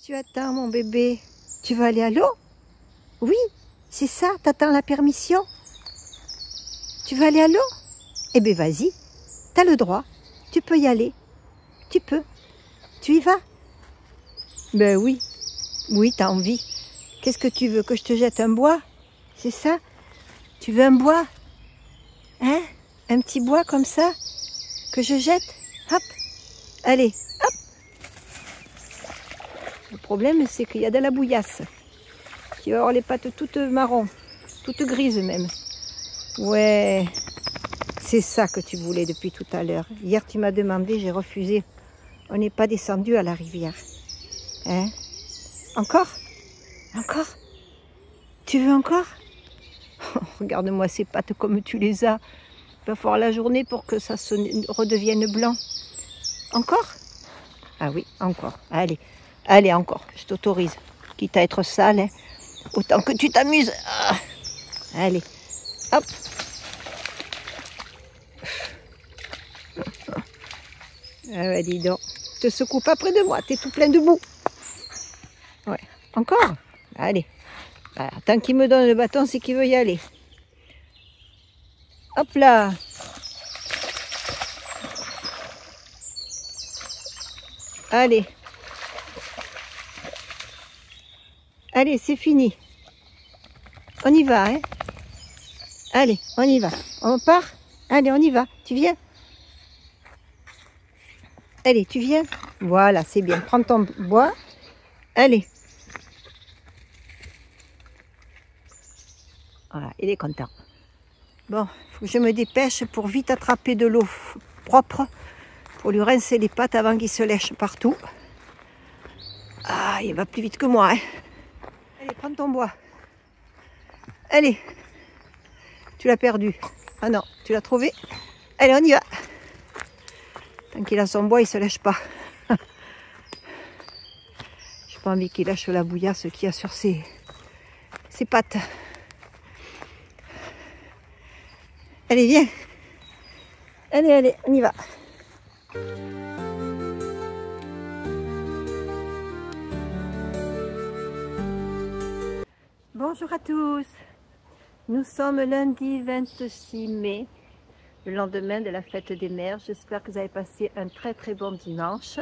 Tu attends, mon bébé. Tu veux aller à l'eau? Oui, c'est ça, t'attends la permission. Tu veux aller à l'eau? Eh bien, vas-y, t'as le droit. Tu peux y aller. Tu peux. Tu y vas? Ben oui. Oui, t'as envie. Qu'est-ce que tu veux? Que je te jette un bois? C'est ça? Tu veux un bois? Hein? Un petit bois comme ça? Que je jette? Hop. Allez, hop. Le problème, c'est qu'il y a de la bouillasse. Tu vas avoir les pattes toutes marron, toutes grises même. Ouais, c'est ça que tu voulais depuis tout à l'heure. Hier, tu m'as demandé, j'ai refusé. On n'est pas descendu à la rivière. Hein? Encore? Encore? Tu veux encore? Oh, regarde-moi ces pattes comme tu les as. Il va falloir la journée pour que ça se redevienne blanc. Encore? Ah oui, encore. Allez, allez encore, je t'autorise. Quitte à être sale, hein. Autant que tu t'amuses. Ah. Allez, hop. Ah ouais, dis donc. Te secoue pas près de moi, t'es tout plein de boue. Ouais, encore? Allez. Voilà. Tant qu'il me donne le bâton, c'est qu'il veut y aller. Hop là. Allez. Allez, c'est fini. On y va, hein? Allez, on y va. On part? Allez, on y va. Tu viens? Allez, tu viens? Voilà, c'est bien. Prends ton bois. Allez. Voilà, il est content. Bon, faut que je me dépêche pour vite attraper de l'eau propre pour lui rincer les pattes avant qu'il se lèche partout. Ah, il va plus vite que moi, hein. Allez, prends ton bois. Allez. Tu l'as perdu. Ah non, tu l'as trouvé. Allez, on y va. Tant qu'il a son bois, il ne se lèche pas. J'ai pas envie qu'il lâche la bouillasse qu'il y a sur ses pattes. Allez, viens. Allez, allez, on y va. Bonjour à tous. Nous sommes lundi 26 mai, le lendemain de la fête des mères. J'espère que vous avez passé un très bon dimanche.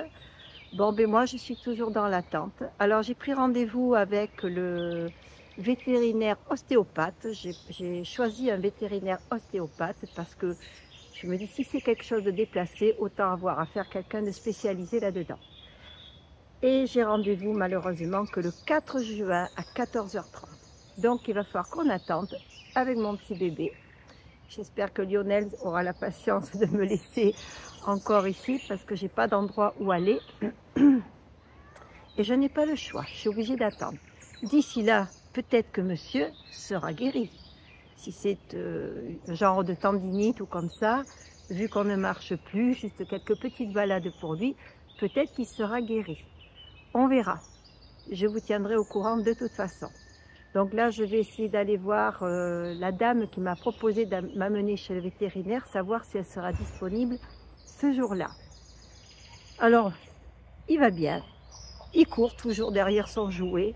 Bon, ben moi, je suis toujours dans l'attente. Alors, j'ai pris rendez-vous avec le vétérinaire ostéopathe. J'ai choisi un vétérinaire ostéopathe parce que je me dis, si c'est quelque chose de déplacé, autant avoir à faire quelqu'un de spécialisé là-dedans. Et j'ai rendez-vous malheureusement que le 4 juin à 14h30. Donc, il va falloir qu'on attende avec mon petit bébé. J'espère que Lionel aura la patience de me laisser encore ici parce que j'ai pas d'endroit où aller. Et je n'ai pas le choix, je suis obligée d'attendre. D'ici là, peut-être que monsieur sera guéri. Si c'est genre de tendinite ou comme ça, vu qu'on ne marche plus, juste quelques petites balades pour lui, peut-être qu'il sera guéri. On verra. Je vous tiendrai au courant de toute façon. Donc là, je vais essayer d'aller voir la dame qui m'a proposé de m'amener chez le vétérinaire, savoir si elle sera disponible ce jour-là. Alors, il va bien. Il court toujours derrière son jouet.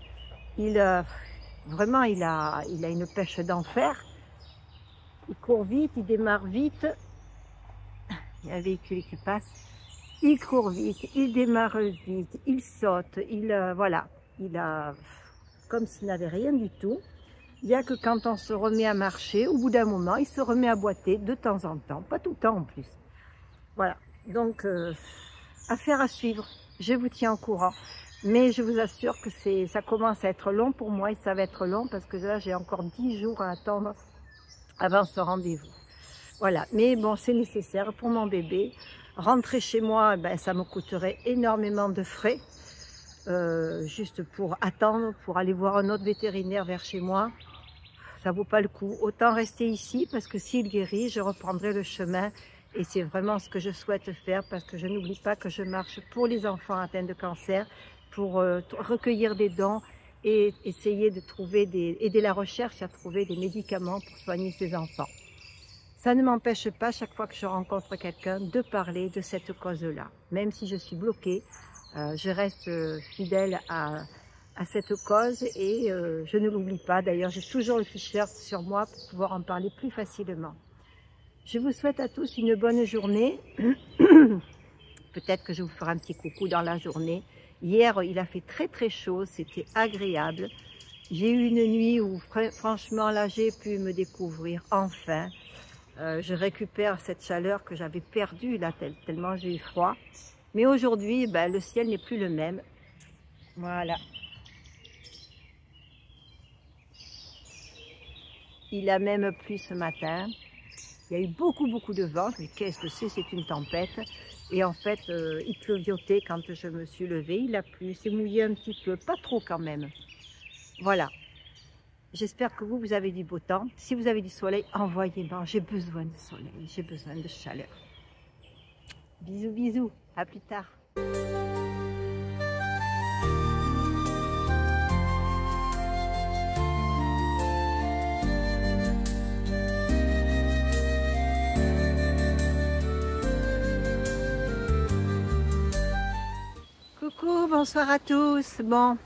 Vraiment, il a une pêche d'enfer. Il court vite, il démarre vite. Il y a un véhicule qui passe. Il court vite, il démarre vite, il saute. Voilà, il a comme s'il n'avait rien du tout. Il n'y a que quand on se remet à marcher, au bout d'un moment, il se remet à boiter de temps en temps. Pas tout le temps en plus. Voilà, donc affaire à suivre. Je vous tiens au courant. Mais je vous assure que ça commence à être long pour moi et ça va être long parce que là, j'ai encore 10 jours à attendre avant ce rendez-vous. Voilà, mais bon, c'est nécessaire pour mon bébé. Rentrer chez moi, ben, ça me coûterait énormément de frais. Juste pour attendre, pour aller voir un autre vétérinaire vers chez moi. Ça vaut pas le coup. Autant rester ici parce que s'il guérit, je reprendrai le chemin. Et c'est vraiment ce que je souhaite faire parce que je n'oublie pas que je marche pour les enfants atteints de cancer, pour recueillir des dons et essayer de trouver aider la recherche à trouver des médicaments pour soigner ces enfants. Ça ne m'empêche pas, chaque fois que je rencontre quelqu'un, de parler de cette cause-là. Même si je suis bloquée, Je reste fidèle à cette cause et je ne l'oublie pas. D'ailleurs, j'ai toujours le t-shirt sur moi pour pouvoir en parler plus facilement. Je vous souhaite à tous une bonne journée. Peut-être que je vous ferai un petit coucou dans la journée. Hier, il a fait très très chaud, c'était agréable. J'ai eu une nuit où franchement là j'ai pu me découvrir enfin. Je récupère cette chaleur que j'avais perdue là tellement j'ai eu froid. Mais aujourd'hui, le ciel n'est plus le même. Voilà. Il a même plu ce matin. Il y a eu beaucoup de vent. Mais qu'est-ce que c'est une tempête. Et en fait, il pleuviotait quand je me suis levée. Il a plu, il s'est mouillé un petit peu, pas trop quand même. Voilà. J'espère que vous avez du beau temps. Si vous avez du soleil, envoyez-moi. J'ai besoin de soleil, j'ai besoin de chaleur. Bisous, bisous. À plus tard. Coucou, bonsoir à tous. Bon,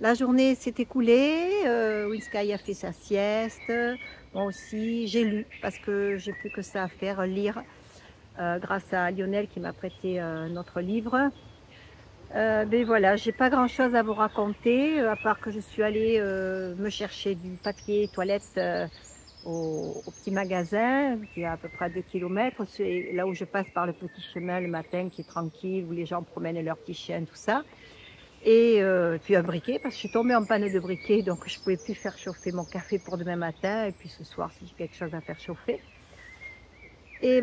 la journée s'est écoulée. Winsky a fait sa sieste. Moi aussi, j'ai lu parce que j'ai plus que ça à faire, lire. Grâce à Lionel qui m'a prêté notre livre. Ben voilà, j'ai pas grand chose à vous raconter, à part que je suis allée me chercher du papier toilette au petit magasin qui est à peu près à 2 km. C'est là où je passe par le petit chemin le matin qui est tranquille, où les gens promènent leurs petits chiens, tout ça. Et puis un briquet, parce que je suis tombée en panne de briquet, donc je ne pouvais plus faire chauffer mon café pour demain matin. Et puis ce soir, si j'ai quelque chose à faire chauffer. Et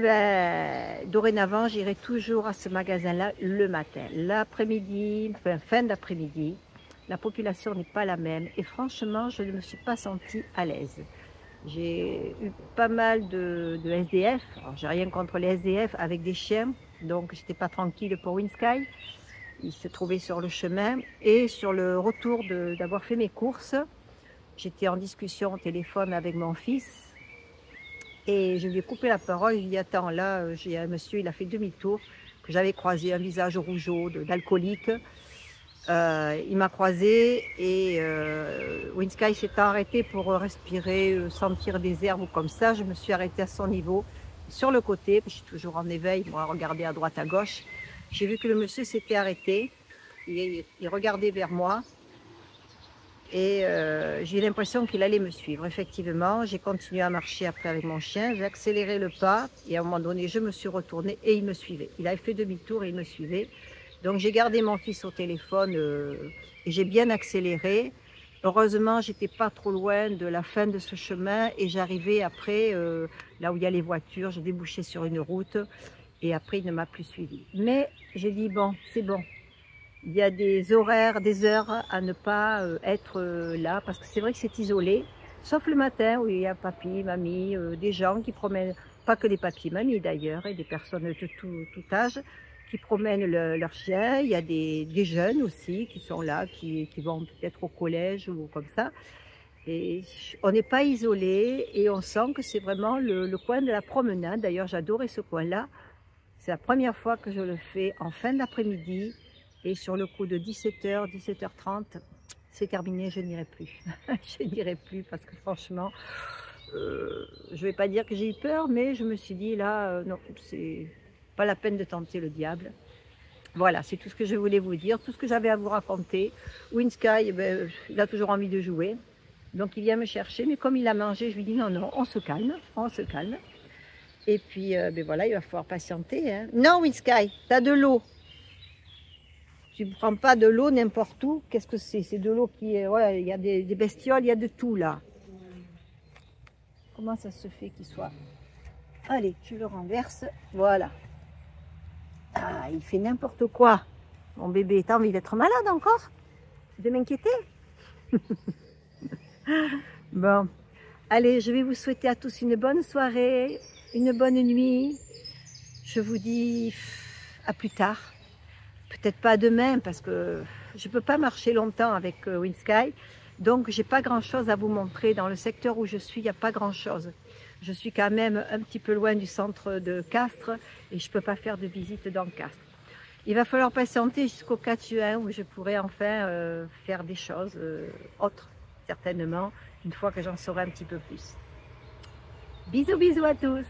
dorénavant, j'irai toujours à ce magasin-là le matin. L'après-midi, fin d'après-midi, la population n'est pas la même. Et franchement, je ne me suis pas sentie à l'aise. J'ai eu pas mal de SDF. Alors, j'ai rien contre les SDF avec des chiens. Donc, j'étais pas tranquille pour Winsky. Il se trouvait sur le chemin. Et sur le retour d'avoir fait mes courses, j'étais en discussion au téléphone avec mon fils. Et je lui ai coupé la parole, je lui ai dit attends là, j'ai un monsieur, il a fait demi-tour, que j'avais croisé, un visage rougeau, d'alcoolique. Il m'a croisé et Winsky s'est arrêté pour respirer, sentir des herbes comme ça. Je me suis arrêtée à son niveau, sur le côté, je suis toujours en éveil, moi regarder à droite à gauche. J'ai vu que le monsieur s'était arrêté, il regardait vers moi. Et j'ai eu l'impression qu'il allait me suivre. Effectivement, j'ai continué à marcher après avec mon chien, j'ai accéléré le pas et à un moment donné, je me suis retournée et il me suivait. Il avait fait demi-tour et il me suivait. Donc j'ai gardé mon fils au téléphone et j'ai bien accéléré. Heureusement, j'étais pas trop loin de la fin de ce chemin et j'arrivais après, là où il y a les voitures, j'ai débouché sur une route et après il ne m'a plus suivi. Mais j'ai dit bon, c'est bon. Il y a des horaires, des heures à ne pas être là, parce que c'est vrai que c'est isolé, sauf le matin où il y a papy, mamie, des gens qui promènent, pas que des papys, mamies d'ailleurs, et des personnes de tout âge, qui promènent leurs chiens. Il y a des jeunes aussi qui sont là, qui vont peut-être au collège ou comme ça. Et on n'est pas isolé et on sent que c'est vraiment le coin de la promenade. D'ailleurs, j'adorais ce coin-là. C'est la première fois que je le fais en fin d'après-midi. Et sur le coup de 17h, 17h30, c'est terminé, je n'irai plus. Je n'irai plus parce que franchement, je ne vais pas dire que j'ai eu peur, mais je me suis dit là, non, c'est pas la peine de tenter le diable. Voilà, c'est tout ce que je voulais vous dire, tout ce que j'avais à vous raconter. Winsky, il a toujours envie de jouer, donc il vient me chercher, mais comme il a mangé, je lui dis non, non, on se calme, on se calme. Et puis, voilà, il va falloir patienter. Hein. Non, Winsky, tu as de l'eau. Tu ne prends pas de l'eau n'importe où. Qu'est-ce que c'est? C'est de l'eau qui est... Ouais, il y a des bestioles, il y a de tout là. Comment ça se fait qu'il soit... Allez, tu le renverses. Voilà. Ah, il fait n'importe quoi. Mon bébé, t'as envie d'être malade encore? De m'inquiéter? Bon. Allez, je vais vous souhaiter à tous une bonne soirée, une bonne nuit. Je vous dis à plus tard. Peut-être pas demain parce que je ne peux pas marcher longtemps avec Winsky. Donc, j'ai pas grand-chose à vous montrer. Dans le secteur où je suis, il n'y a pas grand-chose. Je suis quand même un petit peu loin du centre de Castres et je ne peux pas faire de visite dans Castres. Il va falloir patienter jusqu'au 4 juin où je pourrai enfin faire des choses autres, certainement, une fois que j'en saurai un petit peu plus. Bisous bisous à tous!